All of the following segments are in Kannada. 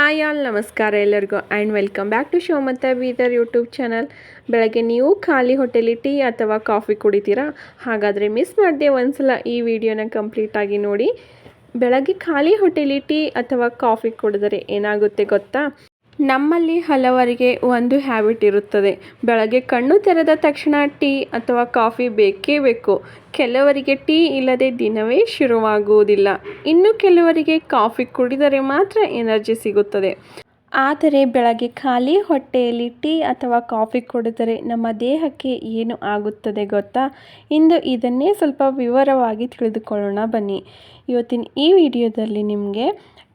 ಹಾಯ್ ಆಲ್, ನಮಸ್ಕಾರ ಎಲ್ಲರಿಗೂ and welcome back to Shomantha Bidar YouTube channel. ಬೆಳಗ್ಗೆ ನೀವು ಖಾಲಿ ಹೊಟ್ಟೆಲಿ ಟೀ ಅಥವಾ ಕಾಫಿ ಕುಡಿತೀರಾ? ಹಾಗಾದರೆ ಮಿಸ್ ಮಾಡದೆ ಒಂದ್ಸಲ ಈ ವಿಡಿಯೋನ ಕಂಪ್ಲೀಟಾಗಿ ನೋಡಿ. ಬೆಳಗ್ಗೆ ಖಾಲಿ ಹೊಟ್ಟೆಲಿ ಟೀ ಅಥವಾ ಕಾಫಿ ಕುಡಿದರೆ ಏನಾಗುತ್ತೆ ಗೊತ್ತಾ? ನಮ್ಮಲ್ಲಿ ಹಲವರಿಗೆ ಒಂದು ಹ್ಯಾಬಿಟ್ ಇರುತ್ತದೆ. ಬೆಳಗ್ಗೆ ಕಣ್ಣು ತೆರೆದ ತಕ್ಷಣ ಟೀ ಅಥವಾ ಕಾಫಿ ಬೇಕೇ ಬೇಕು. ಕೆಲವರಿಗೆ ಟೀ ಇಲ್ಲದೆ ದಿನವೇ ಶುರುವಾಗುವುದಿಲ್ಲ. ಇನ್ನು ಕೆಲವರಿಗೆ ಕಾಫಿ ಕುಡಿದರೆ ಮಾತ್ರ ಎನರ್ಜಿ ಸಿಗುತ್ತದೆ. ಆದರೆ ಬೆಳಗ್ಗೆ ಖಾಲಿ ಹೊಟ್ಟೆಯಲ್ಲಿ ಟೀ ಅಥವಾ ಕಾಫಿ ಕುಡಿದರೆ ನಮ್ಮ ದೇಹಕ್ಕೆ ಏನು ಆಗುತ್ತದೆ ಗೊತ್ತಾ? ಇಂದು ಇದನ್ನೇ ಸ್ವಲ್ಪ ವಿವರವಾಗಿ ತಿಳಿದುಕೊಳ್ಳೋಣ ಬನ್ನಿ. ಇವತ್ತಿನ ಈ ವಿಡಿಯೋದಲ್ಲಿ ನಿಮಗೆ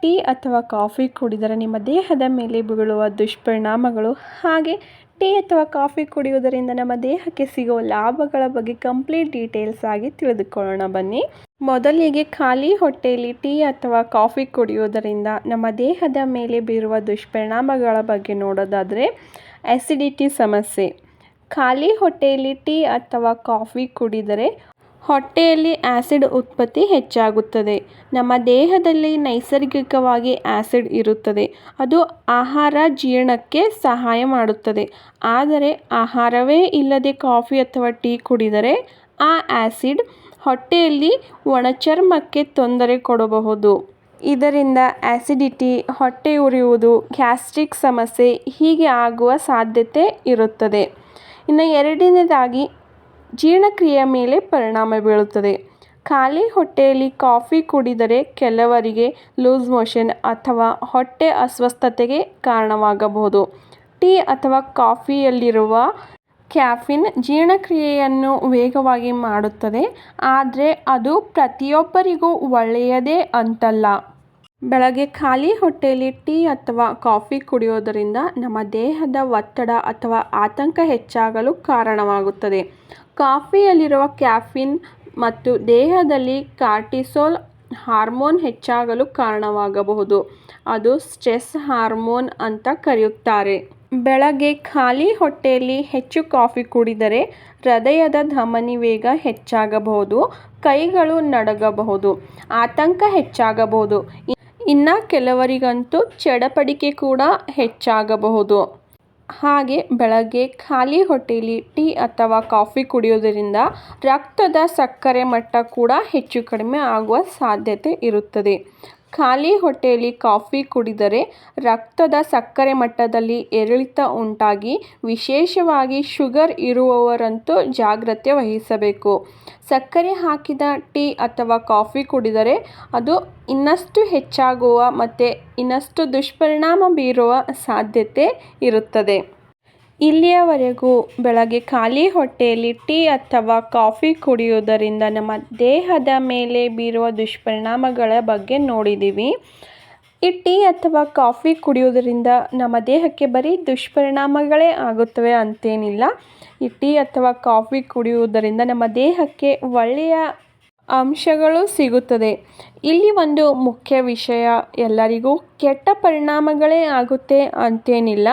ಟೀ ಅಥವಾ ಕಾಫಿ ಕುಡಿದರೆ ನಿಮ್ಮ ದೇಹದ ಮೇಲೆ ಬೀಳುವ ದುಷ್ಪರಿಣಾಮಗಳು, ಹಾಗೆ ಟೀ ಅಥವಾ ಕಾಫಿ ಕುಡಿಯುವುದರಿಂದ ನಮ್ಮ ದೇಹಕ್ಕೆ ಸಿಗುವ ಲಾಭಗಳ ಬಗ್ಗೆ ಕಂಪ್ಲೀಟ್ ಡೀಟೇಲ್ಸ್ ಆಗಿ ತಿಳಿದುಕೊಳ್ಳೋಣ ಬನ್ನಿ. ಮೊದಲಿಗೆ ಖಾಲಿ ಹೊಟ್ಟೆಯಲ್ಲಿ ಟೀ ಅಥವಾ ಕಾಫಿ ಕುಡಿಯುವುದರಿಂದ ನಮ್ಮ ದೇಹದ ಮೇಲೆ ಬೀರುವ ದುಷ್ಪರಿಣಾಮಗಳ ಬಗ್ಗೆ ನೋಡೋದಾದರೆ, ಆ್ಯಸಿಡಿಟಿ ಸಮಸ್ಯೆ. ಖಾಲಿ ಹೊಟ್ಟೆಯಲ್ಲಿ ಟೀ ಅಥವಾ ಕಾಫಿ ಕುಡಿದರೆ ಹೊಟ್ಟೆಯಲ್ಲಿ ಆ್ಯಸಿಡ್ ಉತ್ಪತ್ತಿ ಹೆಚ್ಚಾಗುತ್ತದೆ. ನಮ್ಮ ದೇಹದಲ್ಲಿ ನೈಸರ್ಗಿಕವಾಗಿ ಆ್ಯಸಿಡ್ ಇರುತ್ತದೆ. ಅದು ಆಹಾರ ಜೀರ್ಣಕ್ಕೆ ಸಹಾಯ ಮಾಡುತ್ತದೆ. ಆದರೆ ಆಹಾರವೇ ಇಲ್ಲದೆ ಕಾಫಿ ಅಥವಾ ಟೀ ಕುಡಿದರೆ ಆ ಆ್ಯಸಿಡ್ ಹೊಟ್ಟೆಯಲ್ಲಿ ಒಣಚರ್ಮಕ್ಕೆ ತೊಂದರೆ ಕೊಡಬಹುದು. ಇದರಿಂದ ಆ್ಯಸಿಡಿಟಿ, ಹೊಟ್ಟೆ ಉರಿಯುವುದು, ಗ್ಯಾಸ್ಟ್ರಿಕ್ ಸಮಸ್ಯೆ ಹೀಗೆ ಆಗುವ ಸಾಧ್ಯತೆ ಇರುತ್ತದೆ. ಇನ್ನು ಎರಡನೇದಾಗಿ ಜೀರ್ಣಕ್ರಿಯೆಯ ಮೇಲೆ ಪರಿಣಾಮ ಬೀಳುತ್ತದೆ. ಖಾಲಿ ಹೊಟ್ಟೆಯಲ್ಲಿ ಕಾಫಿ ಕುಡಿದರೆ ಕೆಲವರಿಗೆ ಲೂಸ್ ಮೋಷನ್ ಅಥವಾ ಹೊಟ್ಟೆ ಅಸ್ವಸ್ಥತೆಗೆ ಕಾರಣವಾಗಬಹುದು. ಟೀ ಅಥವಾ ಕಾಫಿಯಲ್ಲಿರುವ ಕ್ಯಾಫಿನ್ ಜೀರ್ಣಕ್ರಿಯೆಯನ್ನು ವೇಗವಾಗಿ ಮಾಡುತ್ತದೆ, ಆದರೆ ಅದು ಪ್ರತಿಯೊಬ್ಬರಿಗೂ ಒಳ್ಳೆಯದೇ ಅಂತಲ್ಲ. ಬೆಳಗ್ಗೆ ಖಾಲಿ ಹೊಟ್ಟೆಯಲ್ಲಿ ಟೀ ಅಥವಾ ಕಾಫಿ ಕುಡಿಯೋದರಿಂದ ನಮ್ಮ ದೇಹದ ಒತ್ತಡ ಅಥವಾ ಆತಂಕ ಹೆಚ್ಚಾಗಲು ಕಾರಣವಾಗುತ್ತದೆ. ಕಾಫಿಯಲ್ಲಿರುವ ಕ್ಯಾಫಿನ್ ಮತ್ತು ದೇಹದಲ್ಲಿ ಕಾರ್ಟಿಸೋಲ್ ಹಾರ್ಮೋನ್ ಹೆಚ್ಚಾಗಲು ಕಾರಣವಾಗಬಹುದು. ಅದು ಸ್ಟ್ರೆಸ್ ಹಾರ್ಮೋನ್ ಅಂತ ಕರೆಯುತ್ತಾರೆ. ಬೆಳಗ್ಗೆ ಖಾಲಿ ಹೊಟ್ಟೆಯಲ್ಲಿ ಹೆಚ್ಚು ಕಾಫಿ ಕುಡಿದರೆ ಹೃದಯದ ಧಮನಿ ವೇಗ ಹೆಚ್ಚಾಗಬಹುದು, ಕೈಗಳು ನಡುಗಬಹುದು, ಆತಂಕ ಹೆಚ್ಚಾಗಬಹುದು. ಇನ್ನು ಕೆಲವರಿಗಂತೂ ಚಡಪಡಿಕೆ ಕೂಡ ಹೆಚ್ಚಾಗಬಹುದು. ಹಾಗೆ ಬೆಳಗ್ಗೆ ಖಾಲಿ ಹೊಟ್ಟೆಯಲ್ಲಿ ಟೀ ಅಥವಾ ಕಾಫಿ ಕುಡಿಯೋದರಿಂದ ರಕ್ತದ ಸಕ್ಕರೆ ಮಟ್ಟ ಕೂಡ ಹೆಚ್ಚು ಕಡಿಮೆ ಆಗುವ ಸಾಧ್ಯತೆ ಇರುತ್ತದೆ. ಖಾಲಿ ಹೊಟ್ಟೆಯಲ್ಲಿ ಕಾಫಿ ಕುಡಿದರೆ ರಕ್ತದ ಸಕ್ಕರೆ ಮಟ್ಟದಲ್ಲಿ ಏರಿಳಿತ ಉಂಟಾಗಿ, ವಿಶೇಷವಾಗಿ ಶುಗರ್ ಇರುವವರಂತೂ ಜಾಗ್ರತೆ ವಹಿಸಬೇಕು. ಸಕ್ಕರೆ ಹಾಕಿದ ಟೀ ಅಥವಾ ಕಾಫಿ ಕುಡಿದರೆ ಅದು ಇನ್ನಷ್ಟು ಹೆಚ್ಚಾಗುವ ಮತ್ತು ಇನ್ನಷ್ಟು ದುಷ್ಪರಿಣಾಮ ಬೀರುವ ಸಾಧ್ಯತೆ ಇರುತ್ತದೆ. ಇಲ್ಲಿಯವರೆಗೂ ಬೆಳಗ್ಗೆ ಖಾಲಿ ಹೊಟ್ಟೆಯಲ್ಲಿ ಟೀ ಅಥವಾ ಕಾಫಿ ಕುಡಿಯುವುದರಿಂದ ನಮ್ಮ ದೇಹದ ಮೇಲೆ ಬೀರುವ ದುಷ್ಪರಿಣಾಮಗಳ ಬಗ್ಗೆ ನೋಡಿದ್ದೀವಿ. ಈ ಟೀ ಅಥವಾ ಕಾಫಿ ಕುಡಿಯುವುದರಿಂದ ನಮ್ಮ ದೇಹಕ್ಕೆ ಬರೀ ದುಷ್ಪರಿಣಾಮಗಳೇ ಆಗುತ್ತವೆ ಅಂತೇನಿಲ್ಲ. ಈ ಟೀ ಅಥವಾ ಕಾಫಿ ಕುಡಿಯುವುದರಿಂದ ನಮ್ಮ ದೇಹಕ್ಕೆ ಒಳ್ಳೆಯ ಅಂಶಗಳು ಸಿಗುತ್ತದೆ. ಇಲ್ಲಿ ಒಂದು ಮುಖ್ಯ ವಿಷಯ, ಎಲ್ಲರಿಗೂ ಕೆಟ್ಟ ಪರಿಣಾಮಗಳೇ ಆಗುತ್ತೆ ಅಂತೇನಿಲ್ಲ.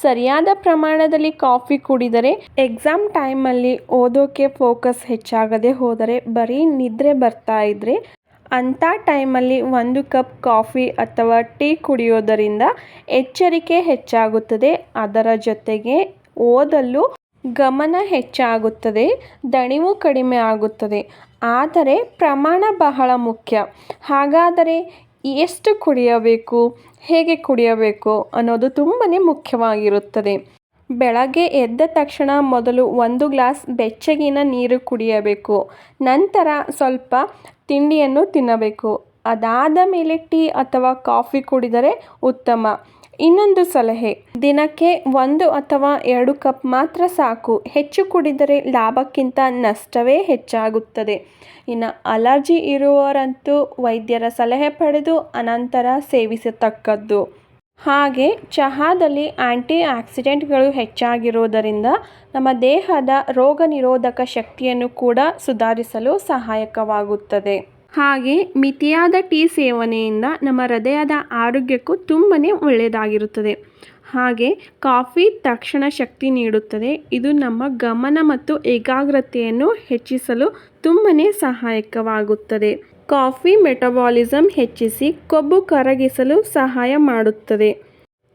ಸರಿಯಾದ ಪ್ರಮಾಣದಲ್ಲಿ ಕಾಫಿ ಕುಡಿದರೆ ಎಕ್ಸಾಮ್ ಟೈಮಲ್ಲಿ ಓದೋಕ್ಕೆ ಫೋಕಸ್ ಹೆಚ್ಚಾಗದೆ ಹೋದರೆ, ಬರೀ ನಿದ್ರೆ ಬರ್ತಾ ಇದ್ದರೆ ಅಂಥ ಟೈಮಲ್ಲಿ 1 ಕಪ್ ಕಾಫಿ ಅಥವಾ ಟೀ ಕುಡಿಯೋದರಿಂದ ಎಚ್ಚರಿಕೆ ಹೆಚ್ಚಾಗುತ್ತದೆ. ಅದರ ಜೊತೆಗೆ ಓದಲು ಗಮನ ಹೆಚ್ಚಾಗುತ್ತದೆ, ದಣಿವು ಕಡಿಮೆ ಆಗುತ್ತದೆ. ಆದರೆ ಪ್ರಮಾಣ ಬಹಳ ಮುಖ್ಯ. ಹಾಗಾದರೆ ಎಷ್ಟು ಕುಡಿಯಬೇಕು, ಹೇಗೆ ಕುಡಿಯಬೇಕು ಅನ್ನೋದು ತುಂಬಾ ಮುಖ್ಯವಾಗಿರುತ್ತದೆ. ಬೆಳಗ್ಗೆ ಎದ್ದ ತಕ್ಷಣ ಮೊದಲು 1 ಗ್ಲಾಸ್ ಬೆಚ್ಚಗಿನ ನೀರು ಕುಡಿಯಬೇಕು. ನಂತರ ಸ್ವಲ್ಪ ತಿಂಡಿಯನ್ನು ತಿನ್ನಬೇಕು. ಅದಾದ ಮೇಲೆ ಟೀ ಅಥವಾ ಕಾಫಿ ಕುಡಿದರೆ ಉತ್ತಮ. ಇನ್ನೊಂದು ಸಲಹೆ, ದಿನಕ್ಕೆ 1 ಅಥವಾ 2 ಕಪ್ ಮಾತ್ರ ಸಾಕು. ಹೆಚ್ಚು ಕುಡಿದರೆ ಲಾಭಕ್ಕಿಂತ ನಷ್ಟವೇ ಹೆಚ್ಚಾಗುತ್ತದೆ. ಇನ್ನು ಅಲರ್ಜಿ ಇರುವವರಂತೂ ವೈದ್ಯರ ಸಲಹೆ ಪಡೆದು ಅನಂತರ ಸೇವಿಸತಕ್ಕದ್ದು. ಹಾಗೆ ಚಹಾದಲ್ಲಿ ಆ್ಯಂಟಿ ಆಕ್ಸಿಡೆಂಟ್ಗಳು ಹೆಚ್ಚಾಗಿರುವುದರಿಂದ ನಮ್ಮ ದೇಹದ ರೋಗ ನಿರೋಧಕ ಶಕ್ತಿಯನ್ನು ಕೂಡ ಸುಧಾರಿಸಲು ಸಹಾಯಕವಾಗುತ್ತದೆ. ಹಾಗೆ ಮಿತಿಯಾದ ಟೀ ಸೇವನೆಯಿಂದ ನಮ್ಮ ಹೃದಯದ ಆರೋಗ್ಯಕ್ಕೂ ತುಂಬಾ ಒಳ್ಳೆಯದಾಗಿರುತ್ತದೆ. ಹಾಗೆ ಕಾಫಿ ತಕ್ಷಣ ಶಕ್ತಿ ನೀಡುತ್ತದೆ. ಇದು ನಮ್ಮ ಗಮನ ಮತ್ತು ಏಕಾಗ್ರತೆಯನ್ನು ಹೆಚ್ಚಿಸಲು ತುಂಬಾ ಸಹಾಯಕವಾಗುತ್ತದೆ. ಕಾಫಿ ಮೆಟಬಾಲಿಸಮ್ ಹೆಚ್ಚಿಸಿ ಕೊಬ್ಬು ಕರಗಿಸಲು ಸಹಾಯ ಮಾಡುತ್ತದೆ.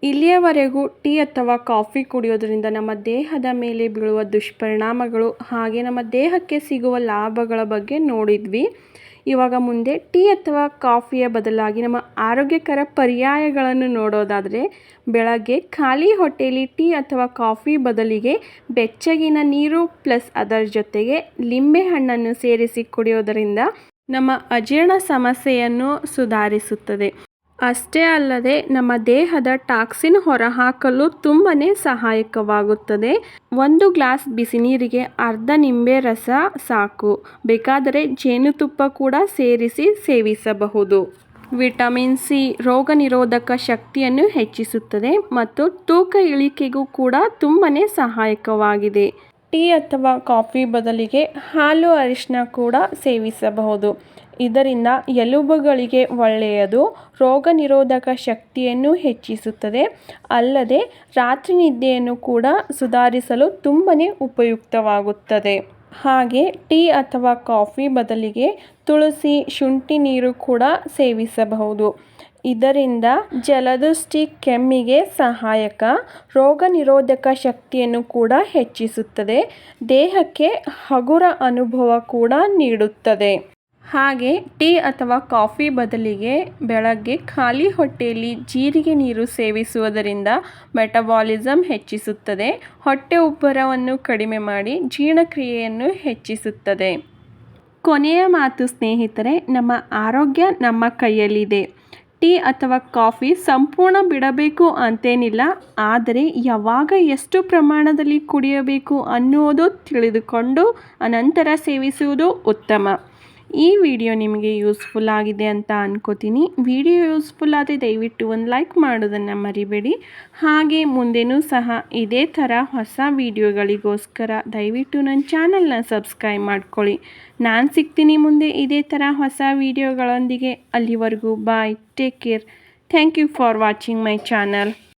ಇಲ್ಲಿಯವರೆಗೂ ಟೀ ಅಥವಾ ಕಾಫಿ ಕುಡಿಯೋದ್ರಿಂದ ನಮ್ಮ ದೇಹದ ಮೇಲೆ ಬೀಳುವ ದುಷ್ಪರಿಣಾಮಗಳು ಹಾಗೆ ನಮ್ಮ ದೇಹಕ್ಕೆ ಸಿಗುವ ಲಾಭಗಳ ಬಗ್ಗೆ ನೋಡಿದ್ವಿ. ಇವಾಗ ಮುಂದೆ ಟೀ ಅಥವಾ ಕಾಫಿಯ ಬದಲಾಗಿ ನಮ್ಮ ಆರೋಗ್ಯಕರ ಪರ್ಯಾಯಗಳನ್ನು ನೋಡೋದಾದರೆ, ಬೆಳಗ್ಗೆ ಖಾಲಿ ಹೊಟ್ಟೆಯಲ್ಲಿ ಟೀ ಅಥವಾ ಕಾಫಿ ಬದಲಿಗೆ ಬೆಚ್ಚಗಿನ ನೀರು ಪ್ಲಸ್ ಅದರ ಜೊತೆಗೆ ಲಿಂಬೆಹಣ್ಣನ್ನು ಸೇರಿಸಿ ಕುಡಿಯೋದರಿಂದ ನಮ್ಮ ಅಜೀರ್ಣ ಸಮಸ್ಯೆಯನ್ನು ಸುಧಾರಿಸುತ್ತದೆ. ಅಷ್ಟೇ ಅಲ್ಲದೆ ನಮ್ಮ ದೇಹದ ಟಾಕ್ಸಿನ್ ಹೊರಹಾಕಲು ತುಂಬಾ ಸಹಾಯಕವಾಗುತ್ತದೆ. 1 ಗ್ಲಾಸ್ ಬಿಸಿ ನೀರಿಗೆ ಅರ್ಧ ನಿಂಬೆ ರಸ ಸಾಕು. ಬೇಕಾದರೆ ಜೇನುತುಪ್ಪ ಕೂಡ ಸೇರಿಸಿ ಸೇವಿಸಬಹುದು. ವಿಟಮಿನ್ ಸಿ ರೋಗ ನಿರೋಧಕ ಶಕ್ತಿಯನ್ನು ಹೆಚ್ಚಿಸುತ್ತದೆ ಮತ್ತು ತೂಕ ಇಳಿಕೆಗೂ ಕೂಡ ತುಂಬಾ ಸಹಾಯಕವಾಗಿದೆ. ಟೀ ಅಥವಾ ಕಾಫಿ ಬದಲಿಗೆ ಹಾಲು ಅರಿಶಿನ ಕೂಡ ಸೇವಿಸಬಹುದು. ಇದರಿಂದ ಎಲುಬುಗಳಿಗೆ ಒಳ್ಳೆಯದು, ರೋಗ ನಿರೋಧಕ ಶಕ್ತಿಯನ್ನು ಹೆಚ್ಚಿಸುತ್ತದೆ, ಅಲ್ಲದೆ ರಾತ್ರಿ ನಿದ್ದೆಯನ್ನು ಕೂಡ ಸುಧಾರಿಸಲು ತುಂಬಾ ಉಪಯುಕ್ತವಾಗುತ್ತದೆ. ಹಾಗೆ ಟೀ ಅಥವಾ ಕಾಫಿ ಬದಲಿಗೆ ತುಳಸಿ, ಶುಂಠಿ ನೀರು ಕೂಡ ಸೇವಿಸಬಹುದು. ಇದರಿಂದ ಜಲದೃಷ್ಟಿ, ಕೆಮ್ಮಿಗೆ ಸಹಾಯಕ, ರೋಗ ನಿರೋಧಕ ಶಕ್ತಿಯನ್ನು ಕೂಡ ಹೆಚ್ಚಿಸುತ್ತದೆ, ದೇಹಕ್ಕೆ ಹಗುರ ಅನುಭವ ಕೂಡ ನೀಡುತ್ತದೆ. ಹಾಗೆ ಟೀ ಅಥವಾ ಕಾಫಿ ಬದಲಿಗೆ ಬೆಳಗ್ಗೆ ಖಾಲಿ ಹೊಟ್ಟೆಯಲ್ಲಿ ಜೀರಿಗೆ ನೀರು ಸೇವಿಸುವುದರಿಂದ ಮೆಟಬಾಲಿಸಮ್ ಹೆಚ್ಚಿಸುತ್ತದೆ, ಹೊಟ್ಟೆ ಉಬ್ಬರವನ್ನು ಕಡಿಮೆ ಮಾಡಿ ಜೀರ್ಣಕ್ರಿಯೆಯನ್ನು ಹೆಚ್ಚಿಸುತ್ತದೆ. ಕೊನೆಯ ಮಾತು ಸ್ನೇಹಿತರೆ, ನಮ್ಮ ಆರೋಗ್ಯ ನಮ್ಮ ಕೈಯಲ್ಲಿದೆ. ಟೀ ಅಥವಾ ಕಾಫಿ ಸಂಪೂರ್ಣ ಬಿಡಬೇಕು ಅಂತೇನಿಲ್ಲ, ಆದರೆ ಯಾವಾಗ ಎಷ್ಟು ಪ್ರಮಾಣದಲ್ಲಿ ಕುಡಿಯಬೇಕು ಅನ್ನುವುದು ತಿಳಿದುಕೊಂಡು ಅನಂತರ ಸೇವಿಸುವುದು ಉತ್ತಮ. ಈ ವಿಡಿಯೋ ನಿಮಗೆ ಯೂಸ್ಫುಲ್ ಆಗಿದೆ ಅಂತ ಅನ್ಕೋತೀನಿ. ವಿಡಿಯೋ ಯೂಸ್ಫುಲ್ ಆದರೆ ದಯವಿಟ್ಟು ಒಂದು ಲೈಕ್ ಮಾಡೋದನ್ನು ಮರಿಬೇಡಿ. ಹಾಗೆ ಮುಂದೆನೂ ಸಹ ಇದೇ ಥರ ಹೊಸ ವಿಡಿಯೋಗಳಿಗೋಸ್ಕರ ದಯವಿಟ್ಟು ನನ್ನ ಚಾನಲ್ನ ಸಬ್ಸ್ಕ್ರೈಬ್ ಮಾಡ್ಕೊಳ್ಳಿ. ನಾನು ಸಿಗ್ತೀನಿ ಮುಂದೆ ಇದೇ ಥರ ಹೊಸ ವಿಡಿಯೋಗಳೊಂದಿಗೆ. ಅಲ್ಲಿವರೆಗೂ bye, take care. Thank you for watching my channel.